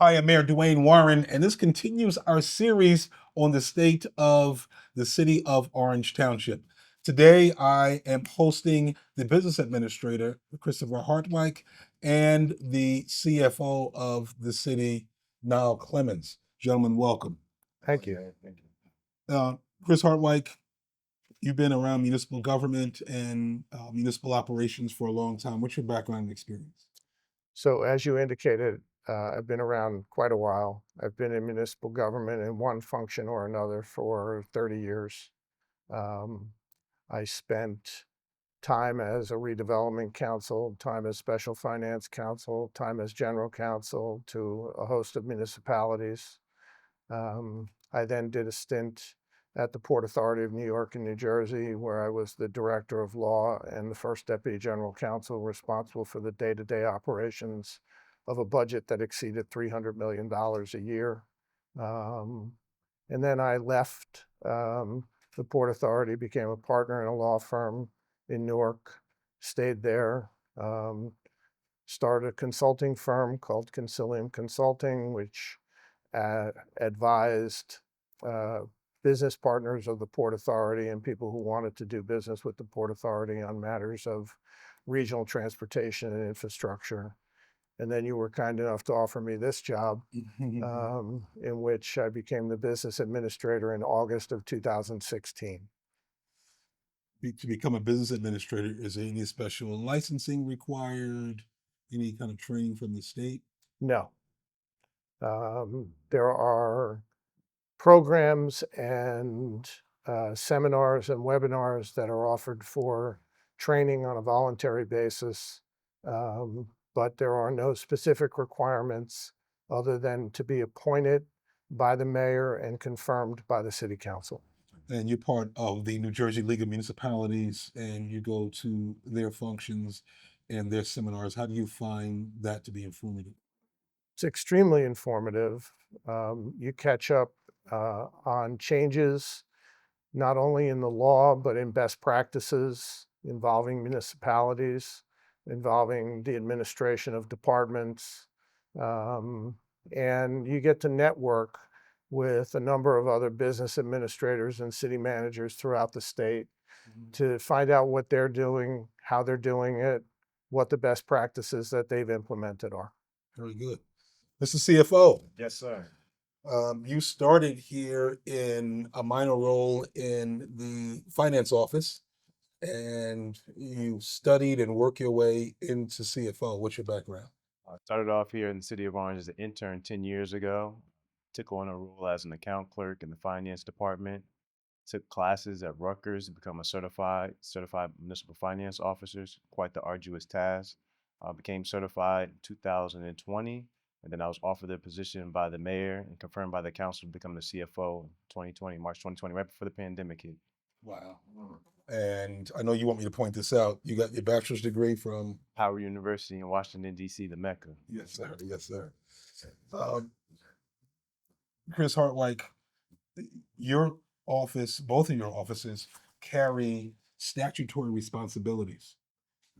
Hi, I'm Mayor Dwayne Warren, and this continues our series on the state of the city of Orange Township. Today, I am hosting the business administrator, Christopher Hartwijk, and the CFO of the city, Niall Clemens. Gentlemen, welcome. Thank you. Uh, Chris Hartwijk, you've been around municipal government and municipal operations for a long time. What's your background and experience? So as you indicated, I've been around quite a while. I've been in municipal government in one function or another for 30 years. Um, I spent time as a redevelopment council, time as special finance council, time as general counsel to a host of municipalities. I then did a stint at the Port Authority of New York and New Jersey, where I was the director of law and the first deputy general counsel responsible for the day-to-day operations of a budget that exceeded $300 million a year. Um, and then I left the Port Authority, became a partner in a law firm in Newark, stayed there, started a consulting firm called Concilium Consulting, which advised uh, business partners of the Port Authority and people who wanted to do business with the Port Authority on matters of regional transportation and infrastructure. And then you were kind enough to offer me this job, in which I became the business administrator in August of 2016. To become a business administrator, is there any special licensing required? Any kind of training from the state? No, there are programs and seminars and webinars that are offered for training on a voluntary basis, but there are no specific requirements other than to be appointed by the mayor and confirmed by the city council. And you're part of the New Jersey League of Municipalities, and you go to their functions and their seminars. How do you find that to be informative? It's extremely informative. You catch up on changes not only in the law, but in best practices involving municipalities, involving the administration of departments. Um, and you get to network with a number of other business administrators and city managers throughout the state to find out what they're doing, how they're doing it, what the best practices that they've implemented are. Very good. Mr. CFO, Yes, sir. you started here in a minor role in the finance office, and you studied and worked your way into CFO. What's your background? I started off here in the city of Orange as an intern 10 years ago. Took on a role as an account clerk in the finance department. Took classes at Rutgers to become a certified municipal finance officers. Quite the arduous task. Became certified in 2020, and then I was offered the position by the mayor and confirmed by the council to become the CFO in 2020, March 2020, right before the pandemic hit. Wow. And I know you want me to point this out. You got your bachelor's degree from? Howard University in Washington, D.C., the Mecca. Yes, sir. Yes, sir. Um, Chris Hartwijk, your office, both of your offices carry statutory responsibilities,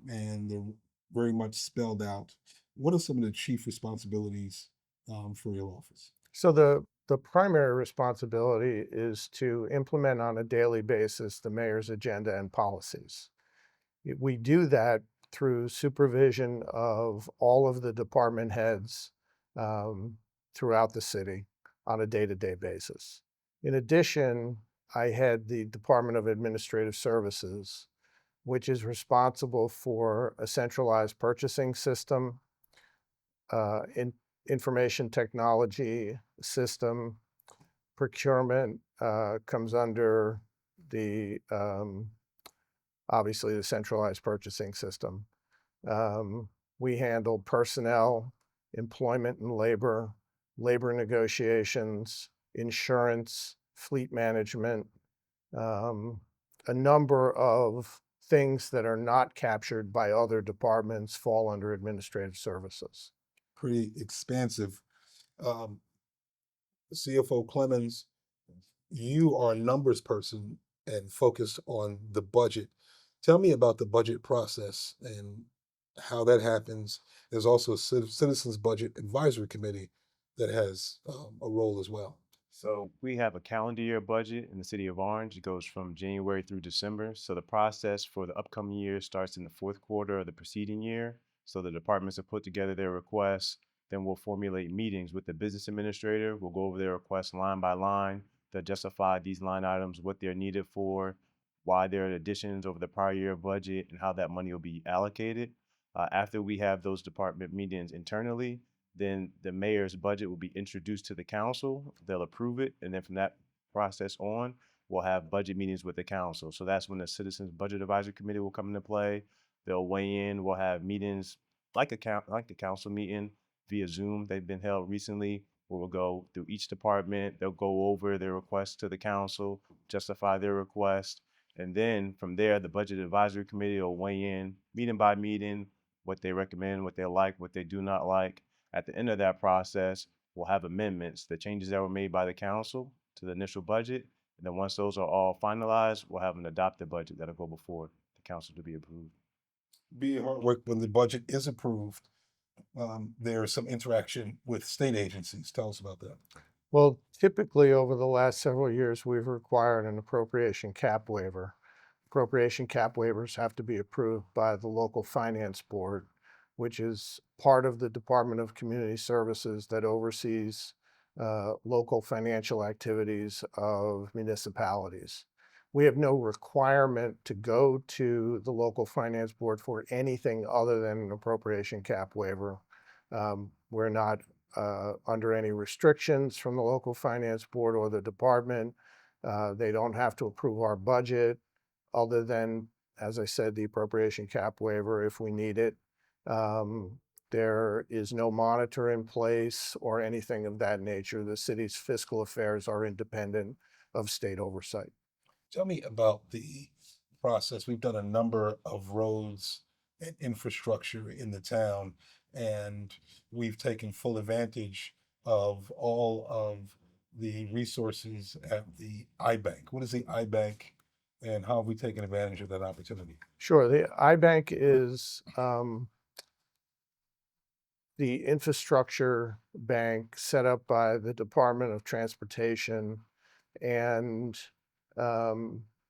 and they're very much spelled out. What are some of the chief responsibilities for your office? So the primary responsibility is to implement on a daily basis the mayor's agenda and policies. We do that through supervision of all of the department heads throughout the city on a day-to-day basis. In addition, I head the Department of Administrative Services, which is responsible for a centralized purchasing system, information technology system. Procurement comes under the obviously the centralized purchasing system. We handle personnel, employment and labor negotiations, insurance, fleet management, a number of things that are not captured by other departments fall under administrative services. Pretty expansive. CFO Clemens, you are a numbers person and focused on the budget. Tell me about the budget process and how that happens. There's also a Citizens Budget Advisory Committee that has a role as well? So we have a calendar year budget in the city of Orange. It goes from January through December. So the process for the upcoming year starts in the fourth quarter of the preceding year. So the departments have put together their requests. Then we'll formulate meetings with the business administrator. We'll go over their requests line by line. They'll justify these line items, what they're needed for, why there are additions over the prior year budget, and how that money will be allocated. After we have those department meetings internally, then the mayor's budget will be introduced to the council. They'll approve it, and then from that process on, we'll have budget meetings with the council. So that's when the Citizens Budget Advisory Committee will come into play. They'll weigh in. We'll have meetings like the council meeting via Zoom. They've been held recently, where we'll go through each department. They'll go over their requests to the council, justify their request, and then from there, the Budget Advisory Committee will weigh in meeting by meeting, what they recommend, what they like, what they do not like. At the end of that process, we'll have amendments, the changes that were made by the council to the initial budget. And then once those are all finalized, we'll have an adopted budget that'll go before the council to be approved. Be hard work when the budget is approved. There's some interaction with state agencies. Tell us about that. Well, typically over the last several years, we've required an appropriation cap waiver. Appropriation cap waivers have to be approved by the local finance board, which is part of the Department of Community Services that oversees local financial activities of municipalities. We have no requirement to go to the local finance board for anything other than an appropriation cap waiver. We're not under any restrictions from the local finance board or the department. They don't have to approve our budget other than, as I said, the appropriation cap waiver if we need it. There is no monitor in place or anything of that nature. The city's fiscal affairs are independent of state oversight. Tell me about the process. We've done a number of roads and infrastructure in the town, and we've taken full advantage of all of the resources at the iBank. What is the iBank, and how have we taken advantage of that opportunity? Sure, the iBank is the infrastructure bank set up by the Department of Transportation, and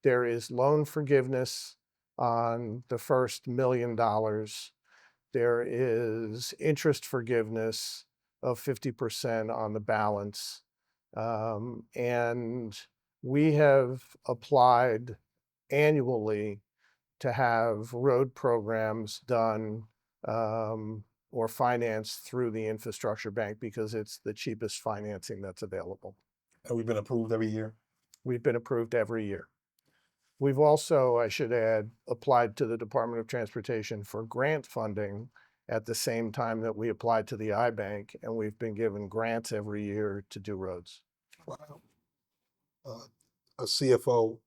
there is loan forgiveness on the first $1 million. There is interest forgiveness of 50% on the balance. And we have applied annually to have road programs done or financed through the infrastructure bank because it's the cheapest financing that's available. Have we been approved every year? We've been approved every year. We've also, I should add, applied to the Department of Transportation for grant funding at the same time that we applied to the iBank, and we've been given grants every year to do roads. Wow. A CFO,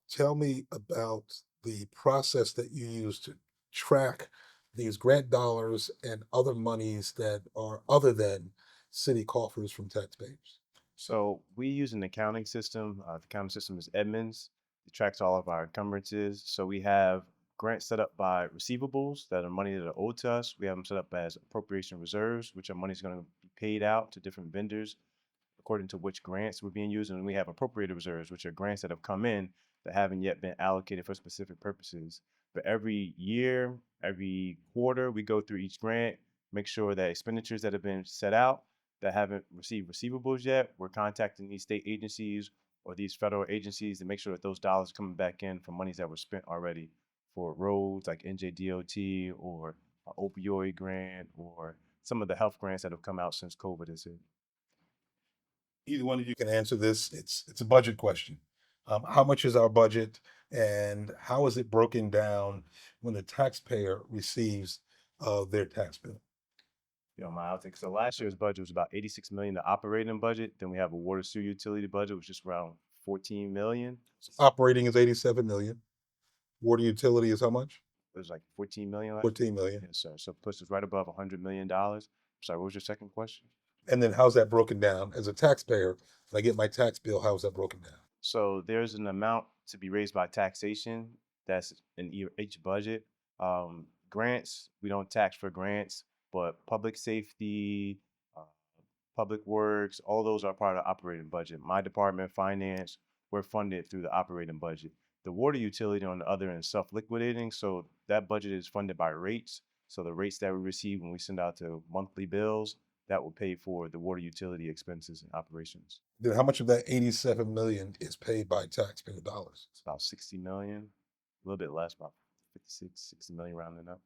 tell me about the process that you use to track these grant dollars and other monies that are other than city coffers from taxpayers. So we use an accounting system. The accounting system is Edmunds. It tracks all of our encumbrances. So we have grants set up by receivables that are money that are owed to us. We have them set up as appropriation reserves, which are money is going to be paid out to different vendors according to which grants were being used. And we have appropriated reserves, which are grants that have come in that haven't yet been allocated for specific purposes. But every year, every quarter, we go through each grant, make sure that expenditures that have been set out that haven't received receivables yet, we're contacting these state agencies or these federal agencies to make sure that those dollars are coming back in from monies that were spent already for roads like NJDOT or an opioid grant or some of the health grants that have come out since COVID has hit. Either one of you can answer this. It's a budget question. How much is our budget, and how is it broken down when the taxpayer receives their tax bill? I'll take so last year's budget was about 86 million, the operating budget. Then we have a water sewer utility budget, which is around 14 million. Operating is 87 million. Water utility is how much? It was like 14 million. 14 million. Yes, sir. So it puts us right above $100 million. Sorry, what was your second question? And then how's that broken down? As a taxpayer, when I get my tax bill, how is that broken down? So there's an amount to be raised by taxation that's in each budget. Grants, we don't tax for grants, but public safety, Public Works, all those are part of the operating budget. My department, finance, we're funded through the operating budget. The water utility, on the other end, is self-liquidating, so that budget is funded by rates. So the rates that we receive when we send out to monthly bills, that will pay for the water utility expenses and operations. Then how much of that 87 million is paid by taxpayer dollars? It's about 60 million, a little bit less, about 56, 60 million rounding up.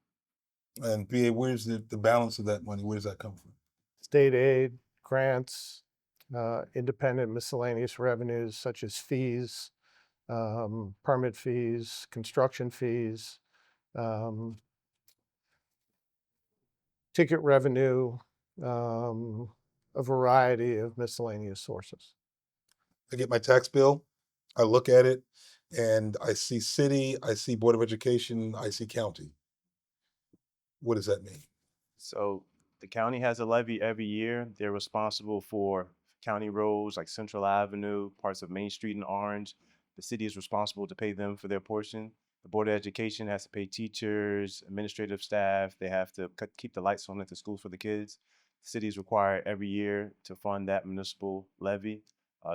And BA, where's the balance of that money? Where does that come from? State aid, grants, independent miscellaneous revenues such as fees, permit fees, construction fees, ticket revenue, a variety of miscellaneous sources. I get my tax bill, I look at it, and I see city, I see Board of Education, I see county. What does that mean? So the county has a levy every year. They're responsible for county roads like Central Avenue, parts of Main Street in Orange. The city is responsible to pay them for their portion. The Board of Education has to pay teachers, administrative staff. They have to keep the lights on at the schools for the kids. The city is required every year to fund that municipal levy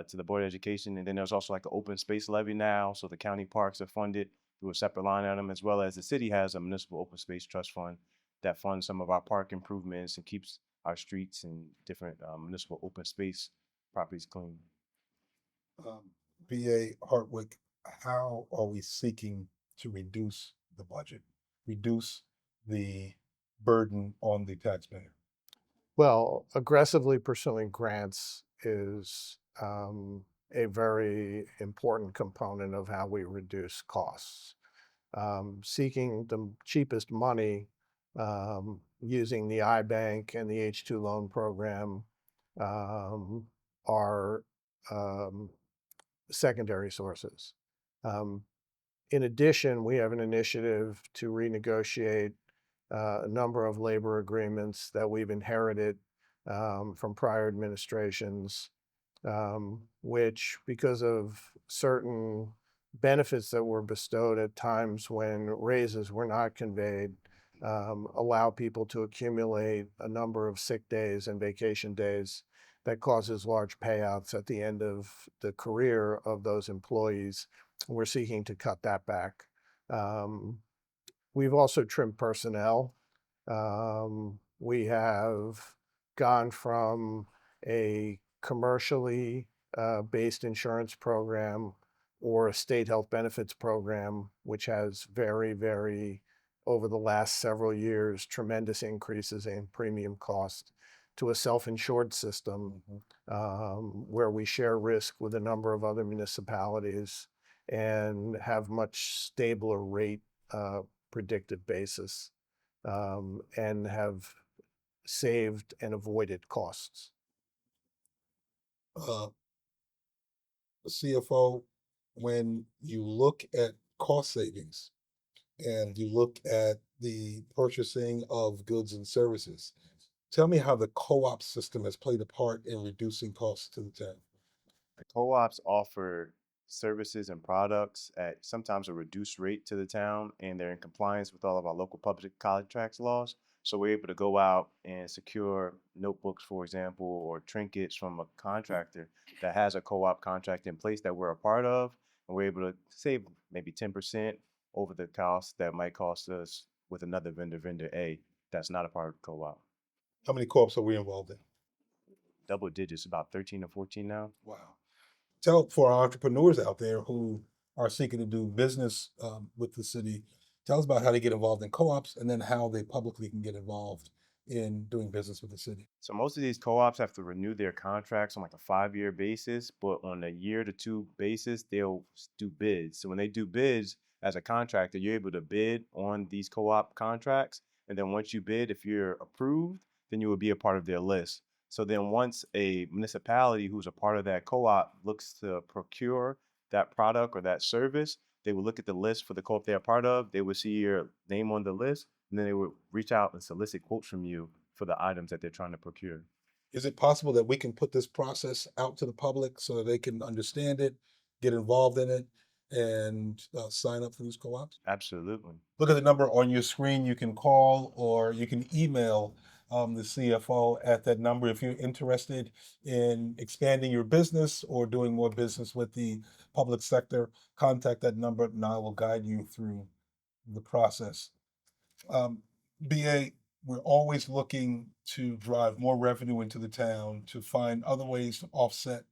to the Board of Education. And then there's also like an open space levy now. So the county parks are funded through a separate line item, as well as the city has a municipal open space trust fund that funds some of our park improvements and keeps our streets and different municipal open space properties clean. BA Hartwick, how are we seeking to reduce the budget, reduce the burden on the taxpayer? Well, aggressively pursuing grants is a very important component of how we reduce costs. Seeking the cheapest money using the iBank and the H2 loan program are secondary sources. In addition, we have an initiative to renegotiate a number of labor agreements that we've inherited from prior administrations, which, because of certain benefits that were bestowed at times when raises were not conveyed, allow people to accumulate a number of sick days and vacation days that causes large payouts at the end of the career of those employees. We're seeking to cut that back. We've also trimmed personnel. We have gone from a commercially based insurance program or a state health benefits program, which has over the last several years, tremendous increases in premium cost, to a self-insured system where we share risk with a number of other municipalities and have much stabler rate predictive basis and have saved and avoided costs. CFO, when you look at cost savings and you look at the purchasing of goods and services, tell me how the co-op system has played a part in reducing costs to the town. The co-ops offer services and products at sometimes a reduced rate to the town, and they're in compliance with all of our local public contracts laws. So we're able to go out and secure notebooks, for example, or trinkets from a contractor that has a co-op contract in place that we're a part of, and we're able to save maybe 10% over the cost that might cost us with another vendor A that's not a part of the co-op. How many co-ops are we involved in? Double digits, about 13 or 14 now. Wow. Tell for our entrepreneurs out there who are seeking to do business with the city, tell us about how they get involved in co-ops and then how they publicly can get involved in doing business with the city. So most of these co-ops have to renew their contracts on like a 5-year basis, but on a 1 to 2 basis, they'll do bids. So when they do bids as a contractor, you're able to bid on these co-op contracts. And then once you bid, if you're approved, then you will be a part of their list. So then once a municipality who's a part of that co-op looks to procure that product or that service, they will look at the list for the co-op they're a part of. They will see your name on the list, and then they will reach out and solicit quotes from you for the items that they're trying to procure. Is it possible that we can put this process out to the public so that they can understand it, get involved in it, and sign up for these co-ops? Absolutely. Look at the number on your screen. You can call or you can email the CFO at that number. If you're interested in expanding your business or doing more business with the public sector, contact that number and I will guide you through the process. Um, BA, we're always looking to drive more revenue into the town, to find other ways to offset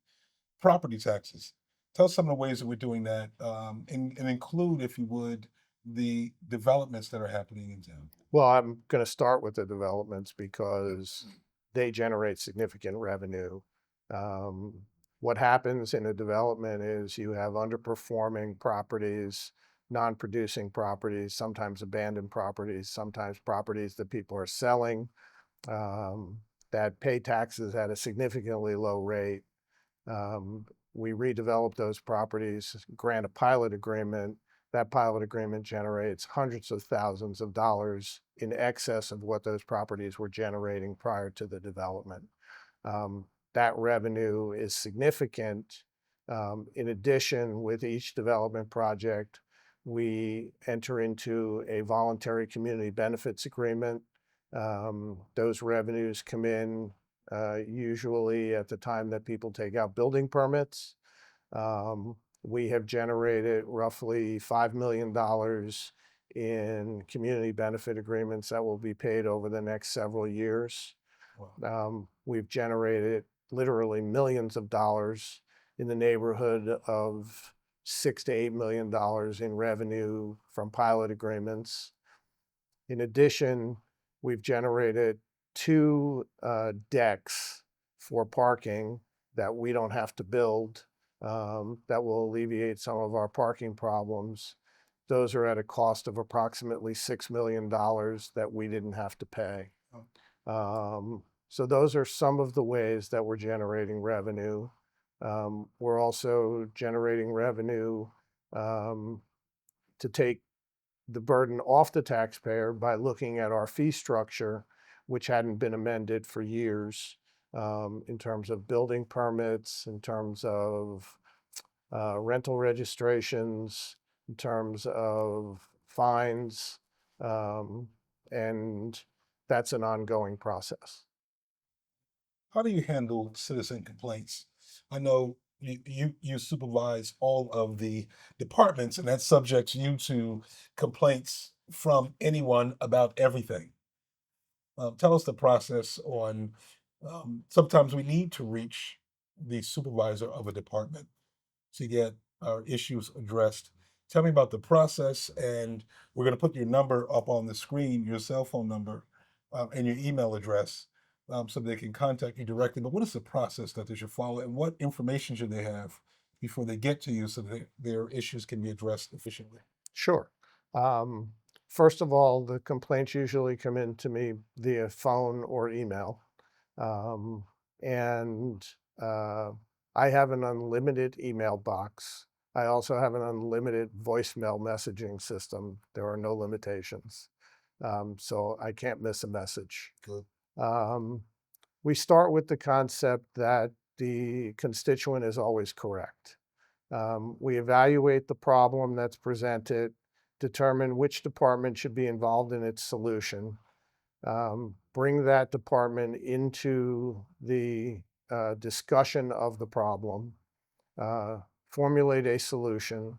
property taxes. Tell us some of the ways that we're doing that, and include, if you would, the developments that are happening in town. Well, I'm going to start with the developments because they generate significant revenue. Um, what happens in a development is you have underperforming properties, non-producing properties, sometimes abandoned properties, sometimes properties that people are selling um, that pay taxes at a significantly low rate. Um, we redevelop those properties, grant a pilot agreement. That pilot agreement generates hundreds of thousands of dollars in excess of what those properties were generating prior to the development. Um, that revenue is significant. In addition, with each development project, we enter into a voluntary community benefits agreement. Those revenues come in usually at the time that people take out building permits. We have generated roughly $5 million in community benefit agreements that will be paid over the next several years. Wow. We've generated literally millions of dollars in the neighborhood of $6 to $8 million in revenue from pilot agreements. In addition, we've generated two decks for parking that we don't have to build that will alleviate some of our parking problems. Those are at a cost of approximately $6 million that we didn't have to pay. So those are some of the ways that we're generating revenue. We're also generating revenue to take the burden off the taxpayer by looking at our fee structure, which hadn't been amended for years, in terms of building permits, in terms of rental registrations, in terms of fines, and that's an ongoing process. How do you handle citizen complaints? I know you supervise all of the departments, and that subjects you to complaints from anyone about everything. Tell us the process on. Sometimes we need to reach the supervisor of a department to get our issues addressed. Tell me about the process, and we're going to put your number up on the screen, your cell phone number, and your email address, so they can contact you directly. But what is the process that they should follow, and what information should they have before they get to you so that their issues can be addressed efficiently? Sure. Um, First of all, the complaints usually come in to me via phone or email. Um, and I have an unlimited email box. I also have an unlimited voicemail messaging system. There are no limitations. So I can't miss a message. Good. Um, we start with the concept that the constituent is always correct. We evaluate the problem that's presented, determine which department should be involved in its solution, bring that department into the discussion of the problem, uh, formulate a solution,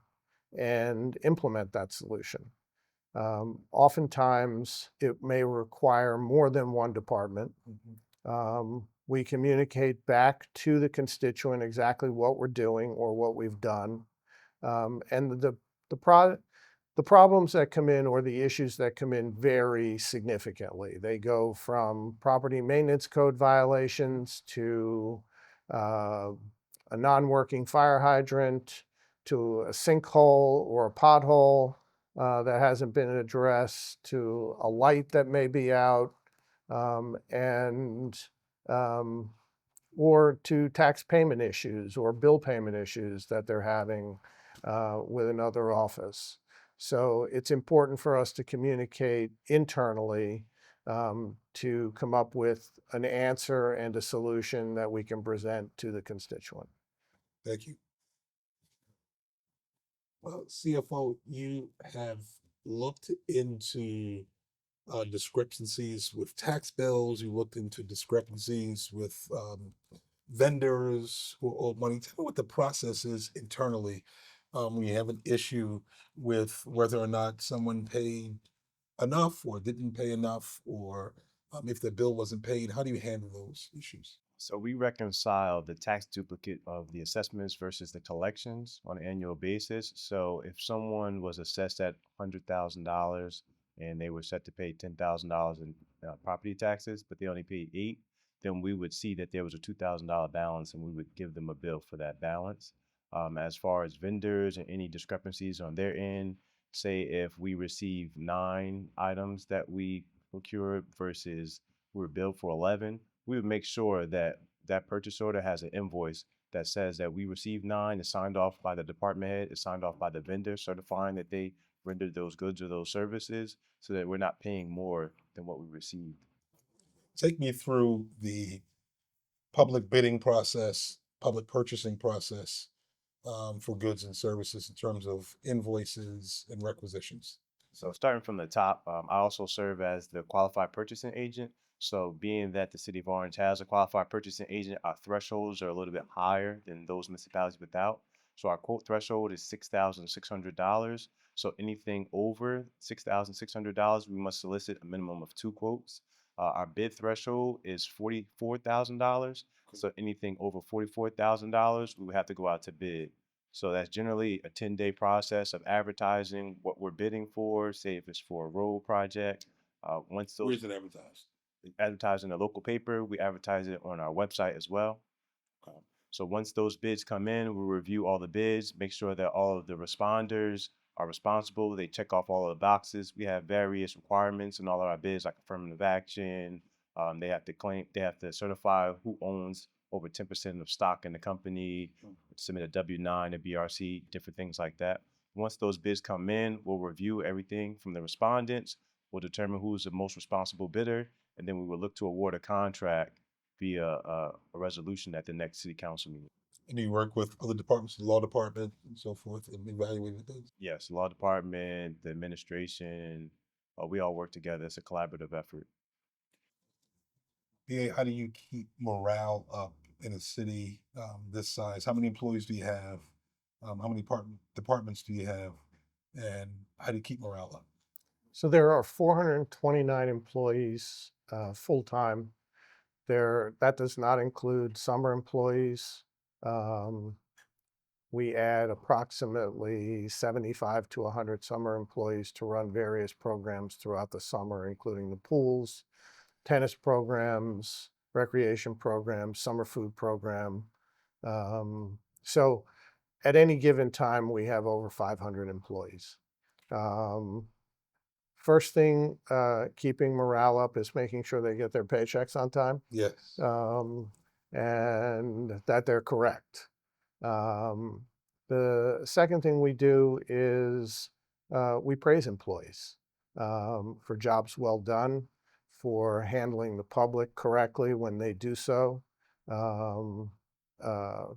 and implement that solution. Oftentimes, it may require more than one department. We communicate back to the constituent exactly what we're doing or what we've done. And the problems that come in or the issues that come in vary significantly. They go from property maintenance code violations to a non-working fire hydrant to a sinkhole or a pothole that hasn't been addressed to a light that may be out and or to tax payment issues or bill payment issues that they're having with another office. So it's important for us to communicate internally to come up with an answer and a solution that we can present to the constituent. Thank you. Well, CFO, you have looked into discrepancies with tax bills. You looked into discrepancies with vendors who owe money. Tell me what the process is internally when you have an issue with whether or not someone paid enough or didn't pay enough, or if the bill wasn't paid. How do you handle those issues? So we reconcile the tax duplicate of the assessments versus the collections on an annual basis. So if someone was assessed at $100,000 and they were set to pay $10,000 in property taxes, but they only paid eight, then we would see that there was a $2,000 balance, and we would give them a bill for that balance. As far as vendors and any discrepancies on their end, say if we receive 9 items that we procured versus we were billed for 11, we would make sure that that purchase order has an invoice that says that we received 9, is signed off by the department head, is signed off by the vendor, certifying that they rendered those goods or those services, so that we're not paying more than what we received. Take me through the public bidding process, public purchasing process for goods and services in terms of invoices and requisitions. So starting from the top, I also serve as the qualified purchasing agent. So being that the city of Orange has a qualified purchasing agent, our thresholds are a little bit higher than those municipalities without. So our quote threshold is $6,600. So anything over $6,600, we must solicit a minimum of 2 quotes. Our bid threshold is $44,000. So anything over $44,000, we would have to go out to bid. So that's generally a 10-day process of advertising what we're bidding for, say if it's for a road project. Once those Where's it advertised? advertise in the local paper, we advertise it on our website as well. So once those bids come in, we review all the bids, make sure that all of the responders are responsible. They check off all of the boxes. We have various requirements in all of our bids, like affirmative action. They have to certify who owns over 10% of stock in the company, submit a W-9, a BRC, different things like that. Once those bids come in, we'll review everything from the respondents. We'll determine who's the most responsible bidder, and then we will look to award a contract via a resolution at the next city council meeting. And do you work with other departments, the law department and so forth, and evaluate the bids? Yes, the law department, the administration, we all work together. It's a collaborative effort. BA, how do you keep morale up in a city this size? How many employees do you have? How many departments do you have? And how do you keep morale up? So there are 429 employees full-time. That does not include summer employees. We add approximately 75 to 100 summer employees to run various programs throughout the summer, including the pools, tennis programs, recreation programs, summer food program. So at any given time, we have over 500 employees. First thing, keeping morale up is making sure they get their paychecks on time, Yes. and that they're correct. The second thing we do is we praise employees for jobs well done, for handling the public correctly when they do so,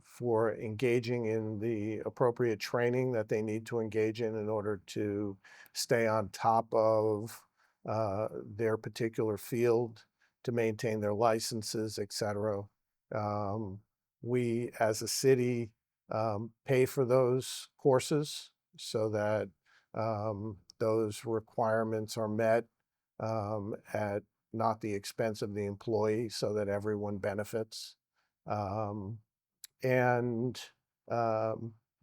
for engaging in the appropriate training that they need to engage in order to stay on top of their particular field, to maintain their licenses, etc. We, as a city, pay for those courses so that those requirements are met at not the expense of the employee, so that everyone benefits. And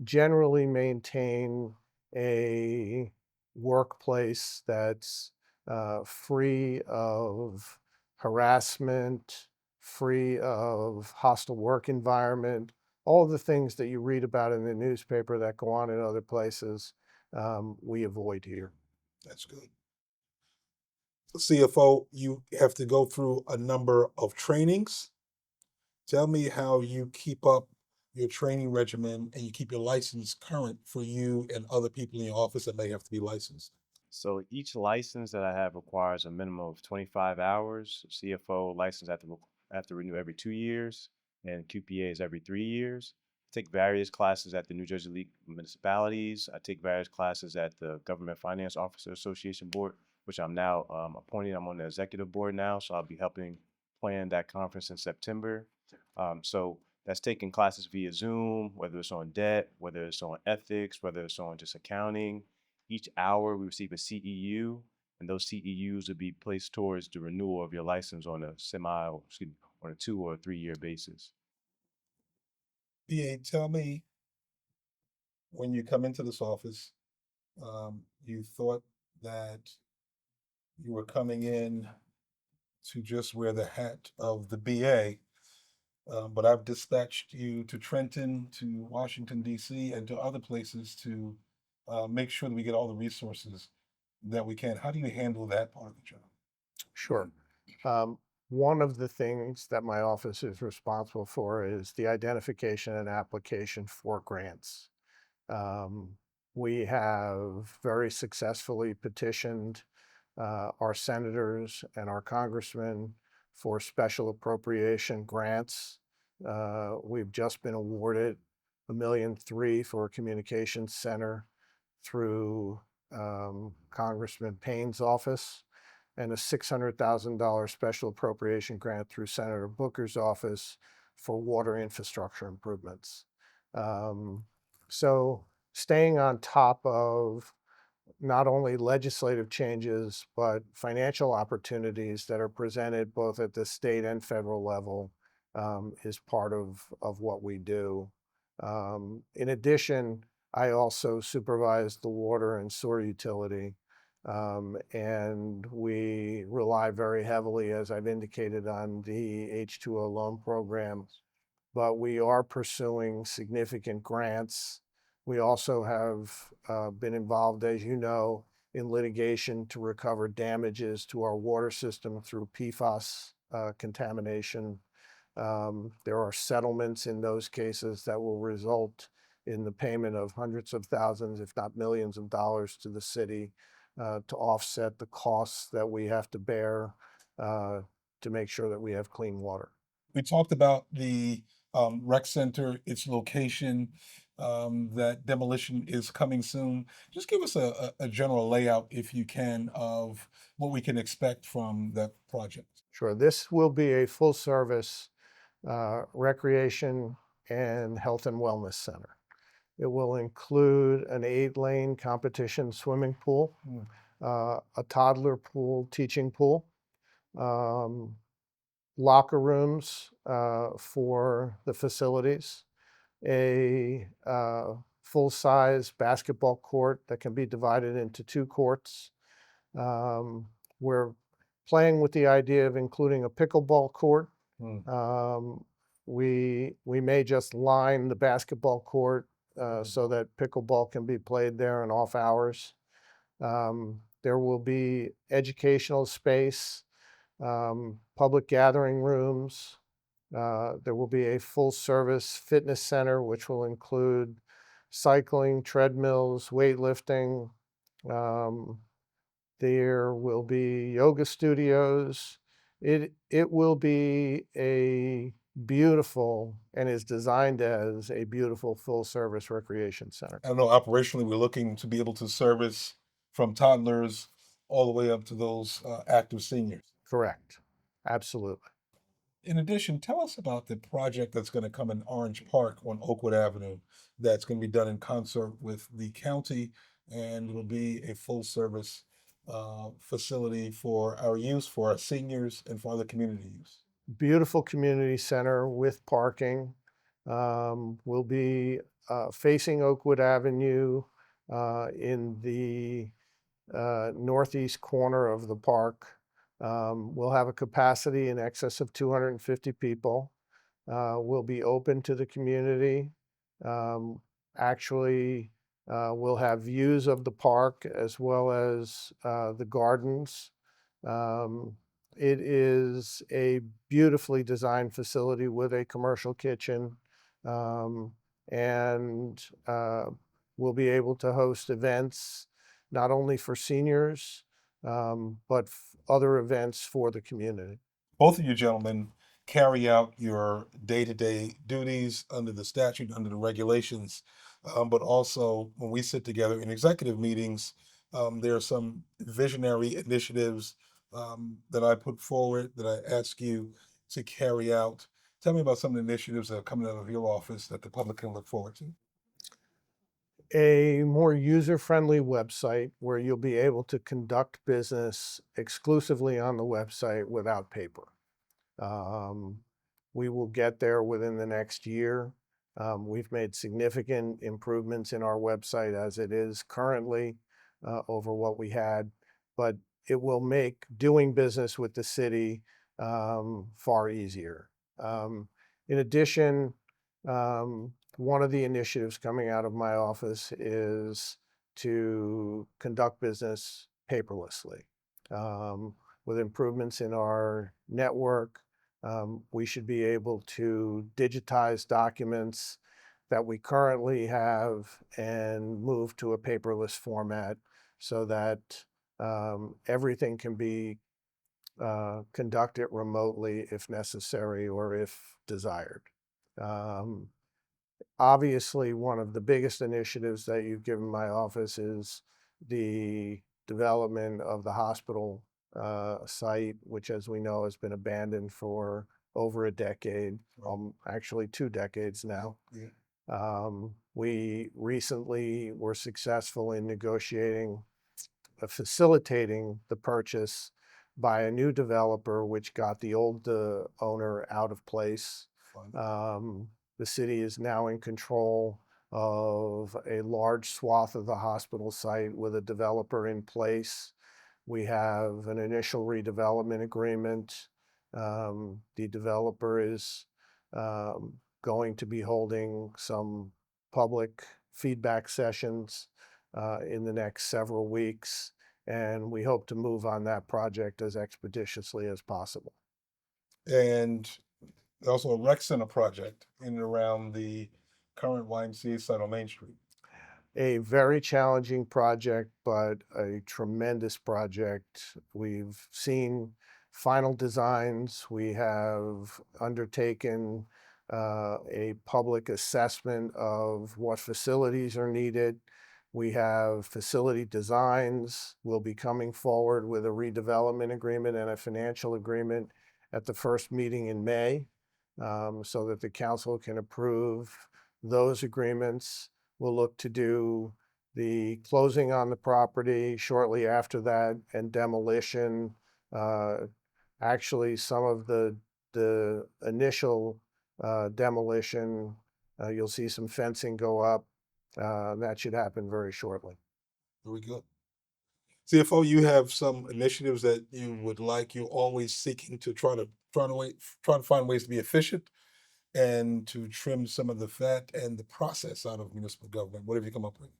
generally maintain a workplace that's free of harassment, free of hostile work environment, all the things that you read about in the newspaper that go on in other places, we avoid here. That's good. CFO, you have to go through a number of trainings. Tell me how you keep up your training regimen and you keep your license current for you and other people in your office that may have to be licensed. So each license that I have requires a minimum of 25 hours. CFO license I have to renew every 2 years, and QPA is every 3 years. I take various classes at the New Jersey League of Municipalities. I take various classes at the Government Finance Officer Association Board. which I'm now appointed. I'm on the executive board now, so I'll be helping plan that conference in September. So that's taking classes via Zoom, whether it's on debt, whether it's on ethics, whether it's on just accounting. Each hour we receive a CEU, and those CEUs would be placed towards the renewal of your license on a on a 2 or 3 year basis. BA, tell me, when you come into this office, you thought that you were coming in to just wear the hat of the BA, but I've dispatched you to Trenton, to Washington, D.C., and to other places to make sure that we get all the resources that we can. How do you handle that part of the job? Sure. One of the things that my office is responsible for is the identification and application for grants. Um, we have very successfully petitioned our senators and our congressmen for special appropriation grants. We've just been awarded $1.3 million for a communications center through Congressman Payne's office, and a $600,000 special appropriation grant through Senator Booker's office for water infrastructure improvements. So staying on top of not only legislative changes, but financial opportunities that are presented both at the state and federal level is part of what we do. In addition, I also supervise the water and sewer utility, and we rely very heavily, as I've indicated, on the H2O loan program, but we are pursuing significant grants. We also have been involved, as you know, in litigation to recover damages to our water system through PFAS contamination. There are settlements in those cases that will result in the payment of hundreds of thousands, if not millions of dollars to the city to offset the costs that we have to bear to make sure that we have clean water. We talked about the rec center, its location, that demolition is coming soon. Just give us a general layout, if you can, of what we can expect from that project. Sure, this will be a full service recreation and health and wellness center. It will include an 8-lane competition swimming pool, a toddler pool, teaching pool, locker rooms for the facilities, a full-size basketball court that can be divided into 2 courts. We're playing with the idea of including a pickleball court. We may just line the basketball court so that pickleball can be played there in off hours. There will be educational space, public gathering rooms. There will be a full-service fitness center, which will include cycling, treadmills, weightlifting. There will be yoga studios. It will be a beautiful, and is designed as a beautiful full-service recreation center. I know operationally we're looking to be able to service from toddlers all the way up to those active seniors. Correct. Absolutely. In addition, tell us about the project that's going to come in Orange Park on Oakwood Avenue that's going to be done in concert with the county, and it'll be a full service facility for our use, for our seniors, and for other community use. Beautiful community center with parking. Will be facing Oakwood Avenue in the northeast corner of the park. We'll have a capacity in excess of 250 people. We'll be open to the community. Actually, we'll have views of the park as well as the gardens. It is a beautifully designed facility with a commercial kitchen, and we'll be able to host events not only for seniors, but other events for the community. Both of you gentlemen carry out your day-to-day duties under the statute, under the regulations, but also when we sit together in executive meetings, There are some visionary initiatives that I put forward that I ask you to carry out. Tell me about some of the initiatives that are coming out of your office that the public can look forward to. A more user-friendly website where you'll be able to conduct business exclusively on the website without paper. Um, we will get there within the next year. We've made significant improvements in our website as it is currently over what we had, but it will make doing business with the city far easier. In addition, one of the initiatives coming out of my office is to conduct business paperlessly. With improvements in our network, we should be able to digitize documents that we currently have and move to a paperless format so that everything can be conducted remotely if necessary or if desired. Um, Obviously, one of the biggest initiatives that you've given my office is the development of the hospital site, which, as we know, has been abandoned for over a decade, actually 2 decades now. Yeah. We recently were successful in negotiating, facilitating the purchase by a new developer, which got the old owner out of place. Fun. The city is now in control of a large swath of the hospital site with a developer in place. We have an initial redevelopment agreement. The developer is going to be holding some public feedback sessions in the next several weeks, and we hope to move on that project as expeditiously as possible. And also a rec center project in and around the current YMCA site on Main Street. A very challenging project, but a tremendous project. We've seen final designs. We have undertaken a public assessment of what facilities are needed. We have facility designs. We'll be coming forward with a redevelopment agreement and a financial agreement at the first meeting in May, so that the council can approve those agreements. We'll look to do the closing on the property shortly after that and demolition. Actually, some of the initial demolition, you'll see some fencing go up. That should happen very shortly. Very good. CFO, you have some initiatives that you would like. You're always seeking to try to find ways to be efficient and to trim some of the fat and the process out of municipal government. What have you come up with?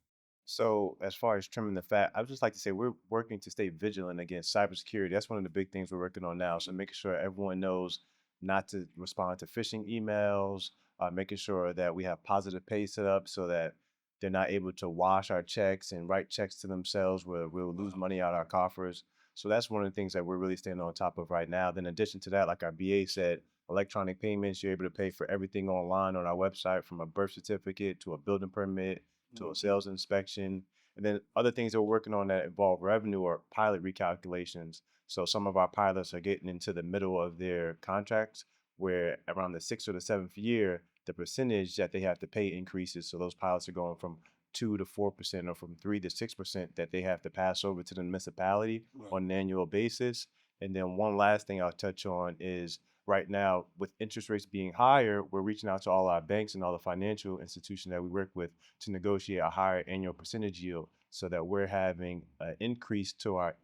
So, as far as trimming the fat, I would just like to say we're working to stay vigilant against cybersecurity. That's one of the big things we're working on now. So, making sure everyone knows not to respond to phishing emails, making sure that we have positive pay set up so that they're not able to wash our checks and write checks to themselves where we'll lose money out our coffers. So, that's one of the things that we're really staying on top of right now. Then, in addition to that, like our BA said, electronic payments, you're able to pay for everything online on our website, from a birth certificate to a building permit to a sales inspection. And then other things that we're working on that involve revenue or pilot recalculations. So some of our pilots are getting into the middle of their contracts where around the 6th or the 7th year, the percentage that they have to pay increases. So those pilots are going from 2 to 4% or from 3 to 6% that they have to pass over to the municipality on an annual basis. And then one last thing I'll touch on is right now, with interest rates being higher, we're reaching out to all our banks and all the financial institutions that we work with to negotiate a higher annual percentage yield, so that we're having an increase to our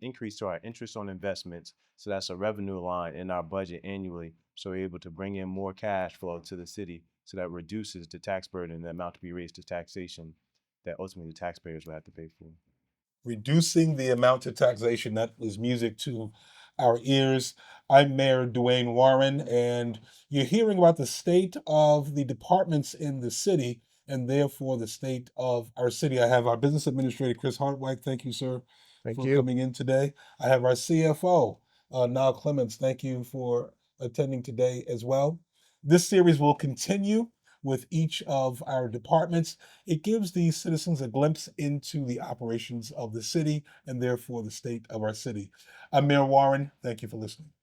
increase to our interest on investments. So that's a revenue line in our budget annually. So we're able to bring in more cash flow to the city, so that reduces the tax burden and the amount to be raised to taxation that ultimately the taxpayers will have to pay for. Reducing the amount of taxation. That was music to our ears. I'm Mayor Dwayne Warren, and you're hearing about the state of the departments in the city and therefore the state of our city. I have our business administrator, Chris Hartwig. Thank you, sir, Thank for you. coming in today. I have our CFO, Niall Clements. Thank you for attending today as well. This series will continue. with each of our departments. It gives the citizens a glimpse into the operations of the city and therefore the state of our city. I'm Mayor Warren. Thank you for listening.